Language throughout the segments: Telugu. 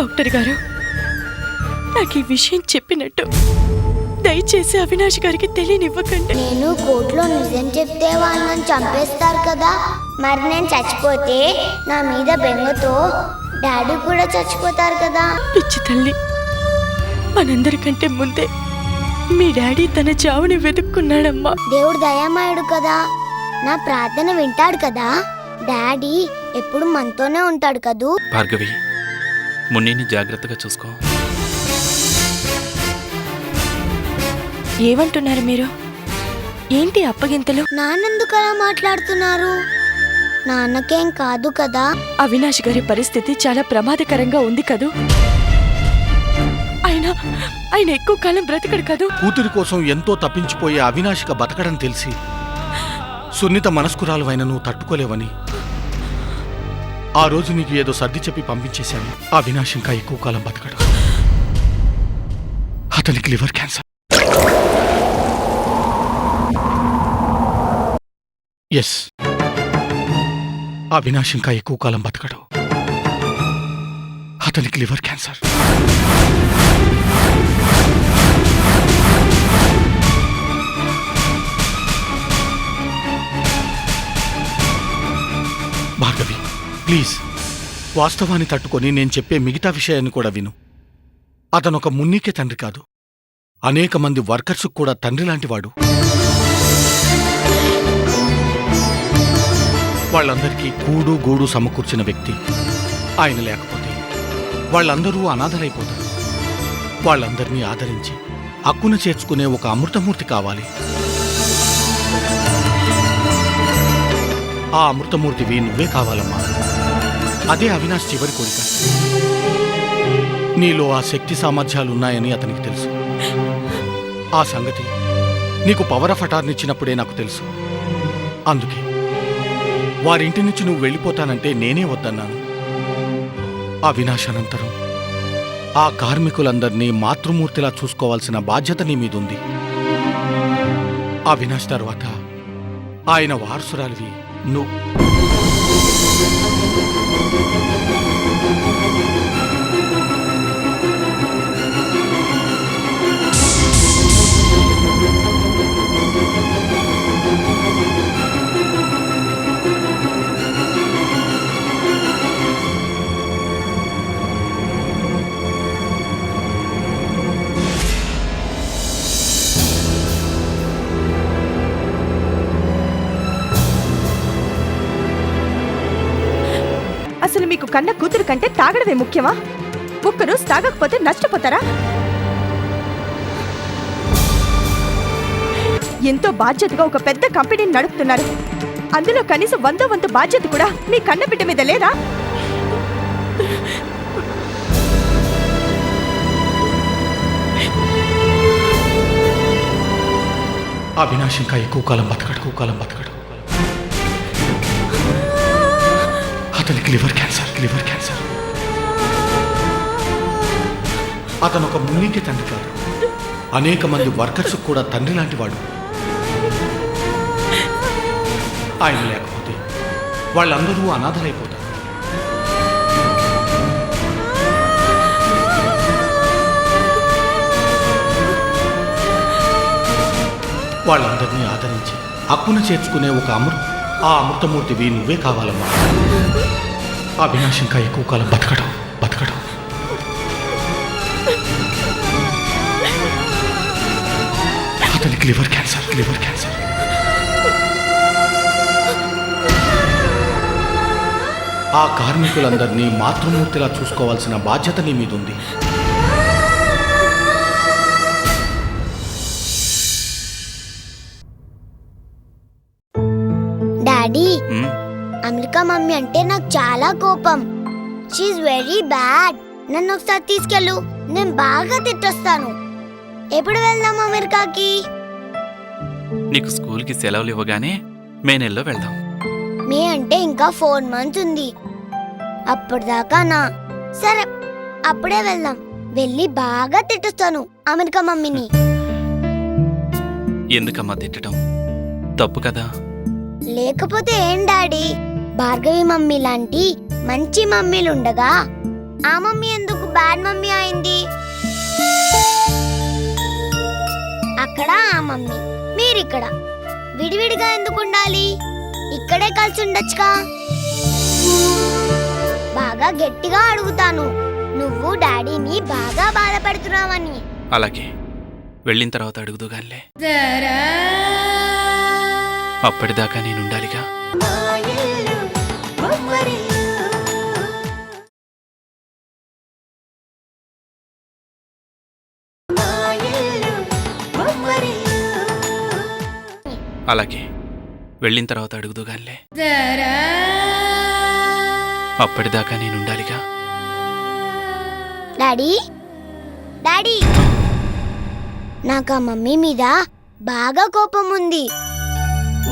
డాక్టర్ గారు, నాకు ఈ విషయం చెప్పినట్టు దయచేసి అవినాష్ గారికి తెలియనివ్వకండి. నేను కోర్టులో నిజం చెప్తే వాళ్ళు నన్ను చంపేస్తారు కదా. మరి నేను చచ్చిపోతే నా మీద బెంగతో డాడీ కూడా చచ్చిపోతారు కదా. పిచ్చి తల్లి, మనందరికంటే ముందే మీ డాడీ తన చావుని వెతుక్కున్నాడమ్మా. దేవుడు దయామయుడు కదా, నా ప్రార్థన వింటాడు కదా. డాడీ ఎప్పుడు మనతోనే ఉంటాడు కదూ. భార్గవి, మున్నిని జాగ్రత్తగా చూసుకో. ఏమంటున్నారు మీరు? ఏంటి అప్పగింతలు? నాన్నెందుకు అలా మాట్లాడుతున్నారు? నాన్నకేం కాదు కదా. అవినాష్ గారి పరిస్థితి చాలా ప్రమాదకరంగా ఉంది కదూ. ఆయన ఎక్కువ కాలం బ్రతకడు కదూ. కూతురి కోసం ఎంతో తప్పించిపోయే అవినాష్గా బతకడం తెలిసి సున్నిత మనస్కురాలువైన నువ్వు తట్టుకోలేవని ఆ రోజు నీకు ఏదో సర్ది చెప్పి పంపించేశాను. అవినాష్ ఇంకా ఎక్కువ కాలం బతకడు. అతనికి లివర్ క్యాన్సర్. ఎస్, అవినాష్ ఇంకా ఎక్కువ కాలం బతకడు. అతనికి లివర్ క్యాన్సర్. భార్గవి, ప్లీజ్ వాస్తవాన్ని తట్టుకొని నేను చెప్పే మిగతా విషయాన్ని కూడా విను. అతనొక మున్నీకే తండ్రి కాదు, అనేక మంది వర్కర్స్కు కూడా తండ్రి లాంటివాడు. వాళ్ళందరికీ కూడు గూడు సమకూర్చిన వ్యక్తి ఆయన. లేకపోతే వాళ్ళందరూ అనాథలైపోతారు. వాళ్ళందరినీ ఆదరించి హక్కున చేర్చుకునే ఒక అమృతమూర్తి కావాలి. ఆ అమృతమూర్తివి నువ్వే కావాలమ్మా. అదే అవినాష్ చివరి కోరిక. నీలో ఆ శక్తి సామర్థ్యాలున్నాయని అతనికి తెలుసు. ఆ సంగతి నీకు పవర్ ఆఫ్ అటార్నిచ్చినప్పుడే నాకు తెలుసు. అందుకే వారింటి నుంచి నువ్వు వెళ్ళిపోతానంటే నేనే వద్దన్నాను. అవినాష్ అనంతరం ఆ కార్మికులందరినీ మాతృమూర్తిలా చూసుకోవాల్సిన బాధ్యత నీ మీదుంది. అవినాష్ తర్వాత ఆయన వారసురాలివి నువ్వు. అసలు మీకు కన్న కూతురు కంటే తాగడమే ముఖ్యమా? ఒక్కరోజు తాగకపోతే నష్టపోతారా? ఎంతో బాధ్యతగా ఒక పెద్ద కంపెనీని నడుపుతున్నారు. అందులో కనీసం 100 వంతు బాధ్యత కూడా మీ కన్న బిడ్డ మీద లేదా? అవినాష్ ఇంకా ఎక్కువ కాలం బతకడు. అతనికి లివర్ క్యాన్సర్. అతను ఒక మున్నీకే తండ్రి కాదు, అనేక మంది వర్కర్స్ కూడా తండ్రి లాంటివాడు. ఆయన లేకపోతే వాళ్ళందరూ అనాథలైపోతారు. వాళ్ళందరినీ ఆదరించి హక్కున చేర్చుకునే ఒక ఆ అమృతమూర్తివి నువ్వే కావాలమ్మా. అవినాష్ ఇంకా ఎక్కువ కాలం బతకడు. అతనికి లివర్ క్యాన్సర్. ఆ కార్మికులందరినీ మాతృమూర్తిలా చూసుకోవాల్సిన బాధ్యత నీ మీదుంది. డాడీ, అమెరికా మమ్మీ అంటే నాకు చాలా కోపం. She very bad. నన్ను ఒకసారి తీసుకెళ్ళు, నేను బాగా తిట్టొస్తాను. ఎప్పుడు వెళ్దాం అమెరికాకి? నీకు స్కూల్కి సెలవులు ఇవ్వగానే మే నెలలో వెళ్దాం. మే అంటే ఇంకా 4 months ఉంది. అప్పటిదాకా సరే, అప్పుడే వెళ్దాం. వెళ్ళి బాగా తిట్టొస్తాను అమెరికా మమ్మీని. ఎందుకమ్మా తిట్టడం? తప్పు కదా. లేకపోతే ఏం డాడీ, భార్గవి మమ్మీ లాంటి మంచి మమ్మీలుండగా ఆ మమ్మీ ఎందుకు బ్యాడ్ మమ్మీ అయింది? అక్కడ ఆ మమ్మీ, మీరిక్కడ. విడివిడిగా ఎందుకు ఉండాలి? ఇక్కడే కలిసి ఉండొచ్చుగా. బాగా గట్టిగా అడుగుతాను, నువ్వు డాడీని బాగా బాధపెడుతున్నావని. అలాగే వెళ్ళిన తర్వాత అడుగుదుగానిలే. అప్పటిదాకా నేనుండాలిగా. అలాగే వెళ్ళిన తర్వాత అడుగుదుగానిలే. అప్పటిదాకా నేనుండాలిగా. డాడీ, డాడీ, నాకు ఆ మమ్మీ మీద బాగా కోపం ఉంది.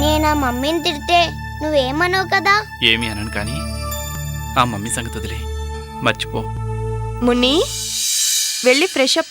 నేను ఆ మమ్మీని తిడితే నువ్వేమన్నావు కదా? ఏమి అనను కానీ ఆ మమ్మీ సంగతి వదిలే, మర్చిపో. మున్ని వెళ్ళి ఫ్రెష్ అప్